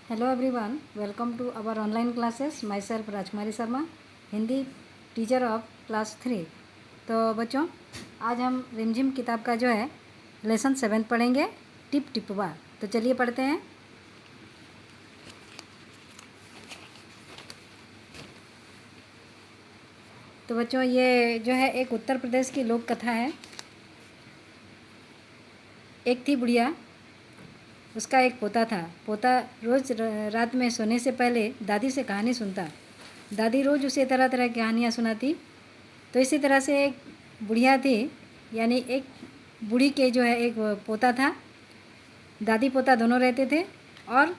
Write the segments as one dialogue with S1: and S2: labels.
S1: Hello everyone, welcome to our online classes. Myself Rajkumari Sharma, Hindi teacher of class 3। तो बच्चों, आज हम रिमझिम किताब का जो है लेसन 7 पढ़ेंगे, टिप टिपवा। तो चलिए पढ़ते हैं। तो बच्चों, ये जो है एक उत्तर प्रदेश की लोक कथा है। एक थी बुढ़िया, उसका एक पोता था। पोता रोज़ रात में सोने से पहले दादी से कहानी सुनता। दादी रोज़ उसे तरह तरह की कहानियाँ सुनाती। तो इसी तरह से एक बुढ़िया थी, यानी एक बूढ़ी के जो है एक पोता था। दादी पोता दोनों रहते थे और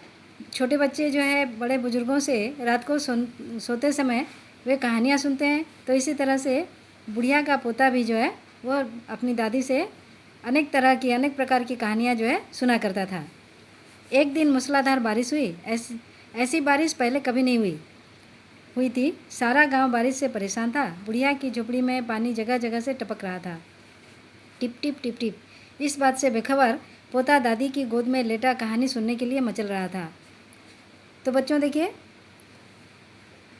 S1: छोटे बच्चे जो है बड़े बुज़ुर्गों से रात को सोते समय वे कहानियाँ सुनते हैं। तो इसी तरह से बुढ़िया का पोता भी जो है वो अपनी दादी से अनेक प्रकार की कहानियाँ जो है सुना करता था। एक दिन मूसलाधार बारिश हुई। ऐसी बारिश पहले कभी नहीं हुई थी। सारा गांव बारिश से परेशान था। बुढ़िया की झोपड़ी में पानी जगह जगह से टपक रहा था, टिप टिप टिप टिप। इस बात से बेखबर पोता दादी की गोद में लेटा कहानी सुनने के लिए मचल रहा था। तो बच्चों देखिए,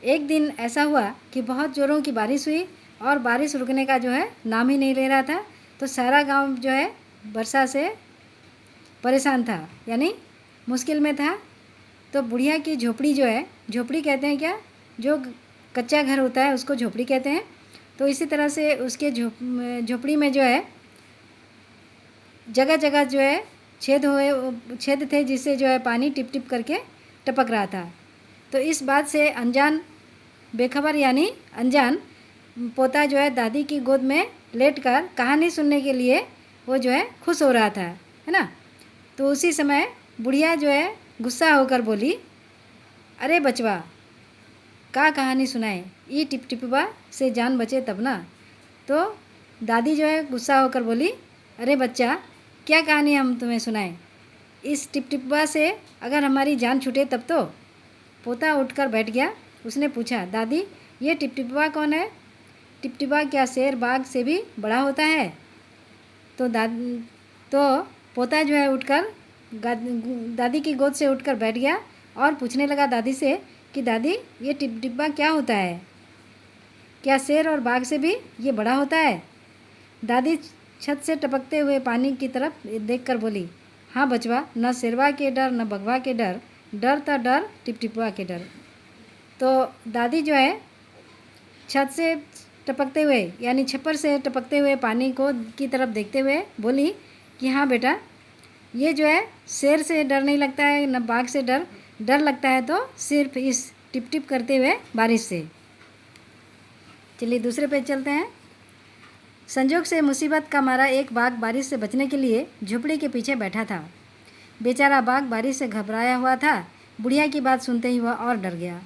S1: एक दिन ऐसा हुआ कि बहुत ज़ोरों की बारिश हुई और बारिश रुकने का जो है नाम ही नहीं ले रहा था। तो सारा गांव जो है वर्षा से परेशान था, यानी मुश्किल में था। तो बुढ़िया की झोपड़ी जो है, झोपड़ी कहते हैं क्या, जो कच्चा घर होता है उसको झोपड़ी कहते हैं। तो इसी तरह से उसके झोपड़ी में जो है जगह जगह जो है छेद थे, जिससे जो है पानी टिप टिप करके टपक रहा था। तो इस बात से अनजान बेखबर यानी अनजान पोता जो है दादी की गोद में लेटकर कहानी सुनने के लिए वो जो है खुश हो रहा था, है ना। तो उसी समय बुढ़िया जो है गुस्सा होकर बोली, अरे बचवा, का कहानी सुनाए, ये टिप टिपवा से जान बचे तब ना। तो दादी जो है गुस्सा होकर बोली, अरे बच्चा, क्या कहानी हम तुम्हें सुनाएं, इस टिप टिपवा से अगर हमारी जान छूटे तब तो। पोता उठकर बैठ गया। उसने पूछा, दादी, ये टिप टिपवा कौन है? टिप टिपवा क्या शेर बाघ से भी बड़ा होता है? तो पोता जो है उठकर दादी की गोद से उठकर बैठ गया और पूछने लगा दादी से कि दादी, ये टिप टिपवा क्या होता है? क्या शेर और बाघ से भी ये बड़ा होता है? दादी छत से टपकते हुए पानी की तरफ देखकर बोली, हाँ बचवा, न शेरवा के डर न बघवा के डर, डर तो डर टिप टिपवा के डर। तो दादी जो है छत से टपकते हुए यानी छप्पर से टपकते हुए पानी को की तरफ देखते हुए बोली कि हाँ बेटा, ये जो है शेर से डर नहीं लगता है न बाघ से डर लगता है, तो सिर्फ इस टिप टिप करते हुए बारिश से। चलिए दूसरे पेज चलते हैं। संजोग से मुसीबत का मारा एक बाघ बारिश से बचने के लिए झोपड़ी के पीछे बैठा था। बेचारा बाघ बारिश से घबराया हुआ था। बुढ़िया की बात सुनते ही वह और डर गया।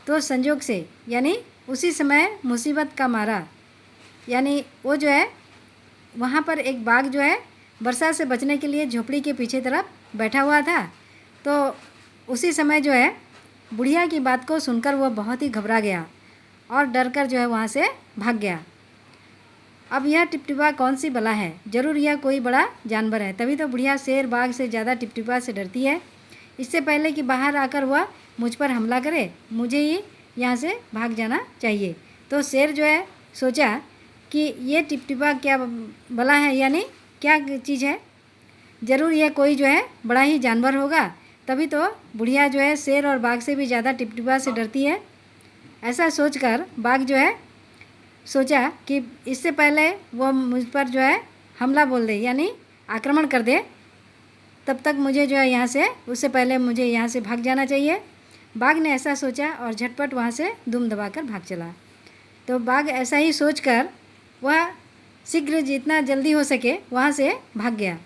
S1: तो संजोग से यानी उसी समय मुसीबत का मारा, यानी वो जो है वहाँ पर एक बाघ जो है वर्षा से बचने के लिए झोपड़ी के पीछे तरफ बैठा हुआ था। तो उसी समय जो है बुढ़िया की बात को सुनकर वह बहुत ही घबरा गया और डर कर जो है वहाँ से भाग गया। अब यह टिपटिपा कौन सी बला है? ज़रूर यह कोई बड़ा जानवर है, तभी तो बुढ़िया शेर बाघ से ज़्यादा टिपटिपा से डरती है। इससे पहले कि बाहर आकर वह मुझ पर हमला करे, मुझे ही यहाँ से भाग जाना चाहिए। तो शेर जो है सोचा कि ये टिपटिपा क्या बला है, यानी क्या चीज़ है, ज़रूर यह कोई जो है बड़ा ही जानवर होगा, तभी तो बुढ़िया जो है शेर और बाघ से भी ज़्यादा टिपटिपा से डरती है। ऐसा सोचकर बाघ जो है सोचा कि इससे पहले वो मुझ पर जो है हमला बोल दे, यानी आक्रमण कर दे, तब तक मुझे जो है यहाँ से उससे पहले मुझे यहाँ से भाग जाना चाहिए। बाघ ने ऐसा सोचा और झटपट वहाँ से दुम दबाकर भाग चला। तो बाघ ऐसा ही सोचकर वह शीघ्र जितना जल्दी हो सके वहाँ से भाग गया।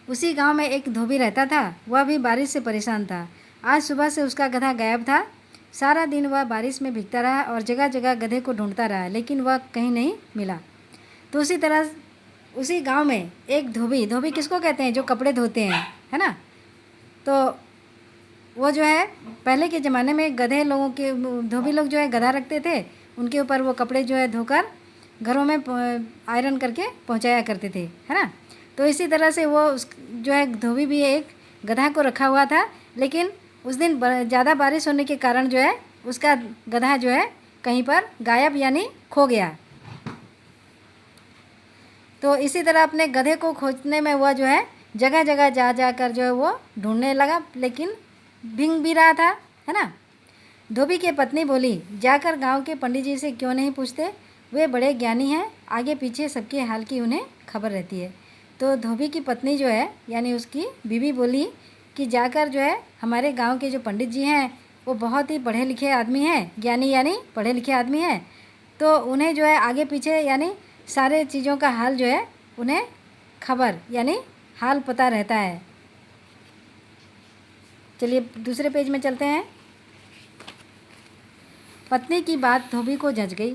S1: उसी गांव में एक धोबी रहता था। वह भी बारिश से परेशान था। आज सुबह से उसका गधा गायब था। सारा दिन वह बारिश में भीगता रहा और जगह जगह गधे को ढूंढता रहा, लेकिन वह कहीं नहीं मिला। तो उसी तरह उसी गांव में एक धोबी किसको कहते हैं, जो कपड़े धोते हैं, है ना। तो वो जो है पहले के ज़माने में गधे लोगों के धोबी लोग जो है गधा रखते थे, उनके ऊपर वो कपड़े जो है धोकर घरों में आयरन करके पहुंचाया करते थे, है ना। तो इसी तरह से वो जो है धोबी भी एक गधा को रखा हुआ था, लेकिन उस दिन ज़्यादा बारिश होने के कारण जो है उसका गधा जो है कहीं पर गायब यानी खो गया। तो इसी तरह अपने गधे को खोजने में वह जो है जगह जगह जा जा कर जो है वो ढूंढने लगा, लेकिन भीग भी रहा था, है ना। धोबी की पत्नी बोली, जाकर गांव के पंडित जी से क्यों नहीं पूछते, वे बड़े ज्ञानी हैं, आगे पीछे सबके हाल की उन्हें खबर रहती है। तो धोबी की पत्नी जो है यानी उसकी बीवी बोली कि जाकर जो है हमारे गांव के जो पंडित जी हैं वो बहुत ही पढ़े लिखे आदमी हैं, ज्ञानी यानी पढ़े लिखे आदमी हैं, तो उन्हें जो है आगे पीछे यानी सारे चीज़ों का हाल जो है उन्हें खबर यानी हाल पता रहता है। चलिए दूसरे पेज में चलते हैं। पत्नी की बात धोबी को जच गई।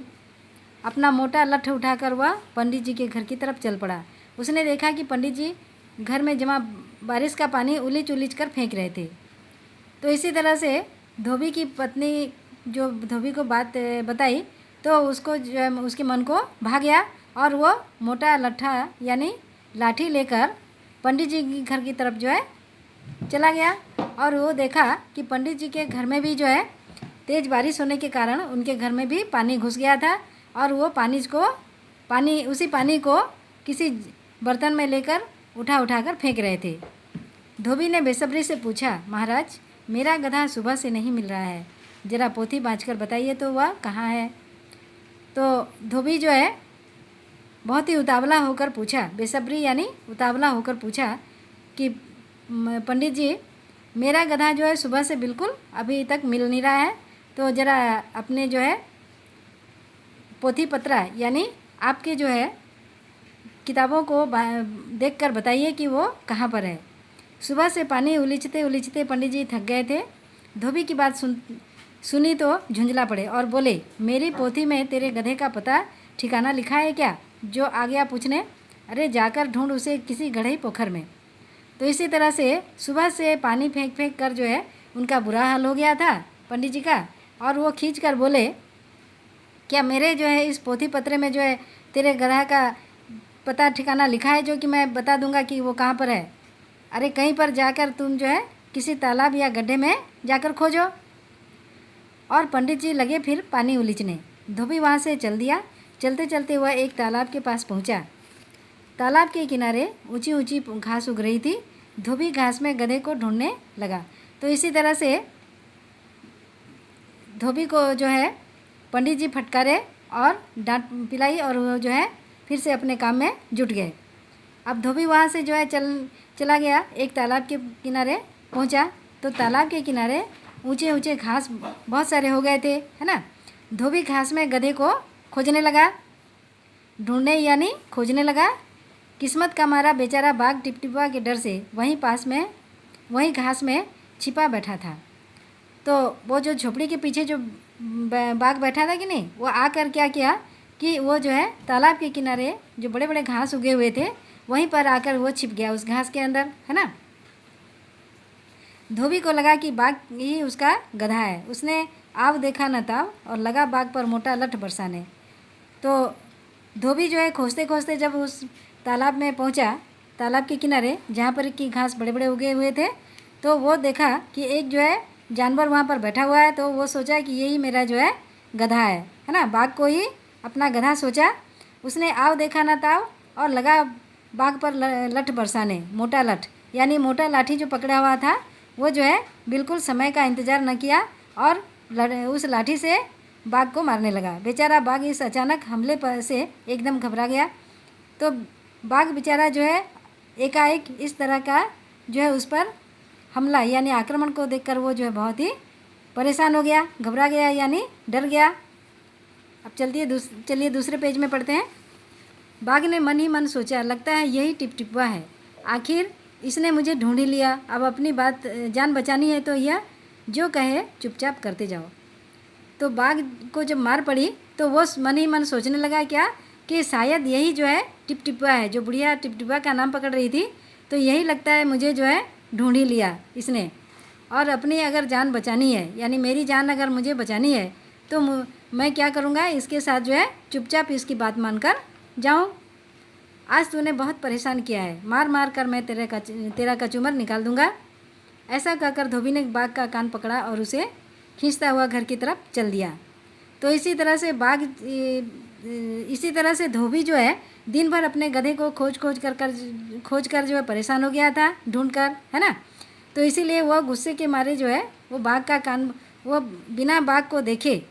S1: अपना मोटा लठ उठाकर वह पंडित जी के घर की तरफ चल पड़ा। उसने देखा कि पंडित जी घर में जमा बारिश का पानी उलीच उलीच कर फेंक रहे थे। तो इसी तरह से धोबी की पत्नी जो धोबी को बात बताई तो उसको जो है उसके मन को भा गया और वो मोटा लट्ठा यानी लाठी लेकर पंडित जी के घर की तरफ जो है चला गया। और वो देखा कि पंडित जी के घर में भी जो है तेज़ बारिश होने के कारण उनके घर में भी पानी घुस गया था और वो उसी पानी को किसी बर्तन में लेकर उठा कर फेंक रहे थे। धोबी ने बेसब्री से पूछा, महाराज मेरा गधा सुबह से नहीं मिल रहा है, ज़रा पोथी बाँच कर बताइए तो वह कहाँ है। तो धोबी जो है बहुत ही उतावला होकर पूछा, बेसब्री यानी उतावला होकर पूछा कि पंडित जी मेरा गधा जो है सुबह से बिल्कुल अभी तक मिल नहीं रहा है, तो ज़रा अपने जो है पोथी पत्रा यानी आपके जो है किताबों को देखकर बताइए कि वो कहाँ पर है। सुबह से पानी उलीचते उलीचते पंडित जी थक गए थे। धोबी की बात सुनी तो झुंझला पड़े और बोले, मेरी पोथी में तेरे गधे का पता ठिकाना लिखा है क्या, जो आ गया पूछने। अरे जाकर ढूंढ उसे किसी गढ़ई पोखर में। तो इसी तरह से सुबह से पानी फेंक फेंक कर जो है उनका बुरा हाल हो गया था पंडित जी का, और वो खींच कर बोले, क्या मेरे जो है इस पोथी पत्रे में जो है तेरे गधा का पता ठिकाना लिखा है जो कि मैं बता दूंगा कि वो कहाँ पर है। अरे कहीं पर जाकर तुम जो है किसी तालाब या गड्ढे में जाकर खोजो। और पंडित जी लगे फिर पानी उलीचने। धोबी वहाँ से चल दिया। चलते चलते वह एक तालाब के पास पहुँचा। तालाब के किनारे ऊंची ऊंची घास उग रही थी। धोबी घास में गधे को ढूंढने लगा। तो इसी तरह से धोबी को जो है पंडित जी फटकारे और डांट पिलाई और वो जो है फिर से अपने काम में जुट गए। अब धोबी वहाँ से जो है चला गया, एक तालाब के किनारे पहुँचा। तो तालाब के किनारे ऊंचे ऊंचे घास बहुत सारे हो गए थे, है ना। धोबी घास में गधे को खोजने लगा, ढूंढने यानी खोजने लगा। किस्मत का मारा बेचारा बाघ टिपटिपा के डर से वहीं घास में छिपा बैठा था। तो वो जो झोपड़ी के पीछे जो बाघ बैठा था कि नहीं, वो आकर क्या किया कि वो जो है तालाब के किनारे जो बड़े बड़े घास उगे हुए थे वहीं पर आकर वो छिप गया उस घास के अंदर, है ना। धोबी को लगा कि बाघ ही उसका गधा है। उसने आव देखा न ताव और लगा बाघ पर मोटा लठ बरसाने। तो धोबी जो है खोजते खोजते जब उस तालाब में पहुंचा, तालाब के किनारे जहाँ पर की घास बड़े बड़े उगे हुए थे, तो वो देखा कि एक जो है जानवर वहाँ पर बैठा हुआ है। तो वो सोचा कि यही मेरा जो है गधा है ना। बाघ को ही अपना गधा सोचा। उसने आव देखा ना ताव और लगा बाघ पर लठ बरसाने, मोटा लठ यानी मोटा लाठी जो पकड़ा हुआ था वो जो है बिल्कुल समय का इंतज़ार न किया और उस लाठी से बाघ को मारने लगा। बेचारा बाघ इस अचानक हमले पर से एकदम घबरा गया। तो बाघ बेचारा जो है एकाएक इस तरह का जो है उस पर हमला यानी आक्रमण को देखकर वो जो है बहुत ही परेशान हो गया, घबरा गया यानी डर गया। अब चलिए दूसरे पेज में पढ़ते हैं। बाघ ने मन ही मन सोचा, लगता है यही टिपटिपा है, आखिर इसने मुझे ढूंढ ही लिया। अब अपनी बात जान बचानी है तो यह जो कहे चुपचाप करते जाओ। तो बाघ को जब मार पड़ी तो वो मन ही मन सोचने लगा क्या कि शायद यही जो है टिपटिपा है, जो बुढ़िया टिपटिपा का नाम पकड़ रही थी। तो यही लगता है मुझे जो है ढूंढ ही लिया इसने, और अपनी अगर जान बचानी है यानी मेरी जान अगर मुझे बचानी है तो मैं क्या करूँगा, इसके साथ जो है चुपचाप इसकी बात मानकर जाऊँ। आज तूने बहुत परेशान किया है, मार मार कर मैं तेरा कचूमर निकाल दूँगा। ऐसा कहकर धोबी ने बाघ का कान पकड़ा और उसे खींचता हुआ घर की तरफ चल दिया। तो इसी तरह से धोबी जो है दिन भर अपने गधे को खोज कर जो है परेशान हो गया था ढूंढ कर, है ना। तो इसीलिए वह गुस्से के मारे जो है वो बिना बाघ को देखे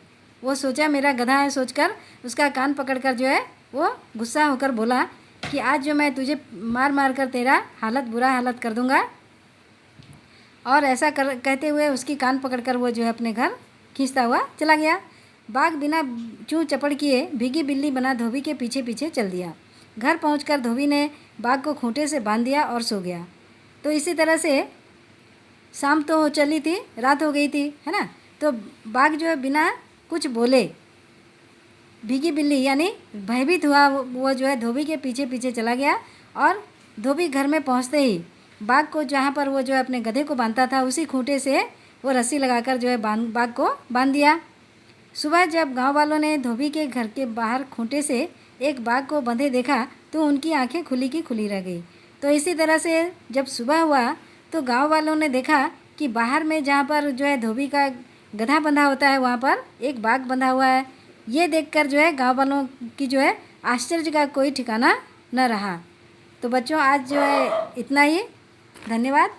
S1: वो सोचा मेरा गधा है सोचकर उसका कान पकड़कर जो है वो गुस्सा होकर बोला कि आज जो मैं तुझे मार मार कर तेरा बुरा हालत कर दूंगा। और ऐसा कहते हुए उसकी कान पकड़कर वो जो है अपने घर खींचता हुआ चला गया। बाघ बिना चूँ चपड़ किए भीगी बिल्ली बना धोबी के पीछे पीछे चल दिया। घर पहुंचकर धोबी ने बाघ को खूंटे से बांध दिया और सो गया। तो इसी तरह से शाम तो हो चली थी, रात हो गई थी, है ना। तो बाघ जो है बिना कुछ बोले भीगी बिल्ली यानी भयभीत हुआ वो जो है धोबी के पीछे पीछे चला गया। और धोबी घर में पहुंचते ही बाघ को जहाँ पर वो जो है अपने गधे को बांधता था उसी खूंटे से वो रस्सी लगाकर जो है बाघ को बांध दिया। सुबह जब गांव वालों ने धोबी के घर के बाहर खूंटे से एक बाघ को बंधे देखा तो उनकी आंखें खुली की खुली रह गई। तो इसी तरह से जब सुबह हुआ तो गांव वालों ने देखा कि बाहर में जहाँ पर जो है धोबी का गधा बंधा होता है वहाँ पर एक बाघ बंधा हुआ है। ये देखकर जो है गांव वालों की जो है आश्चर्य का कोई ठिकाना न रहा। तो बच्चों आज जो है इतना ही। धन्यवाद।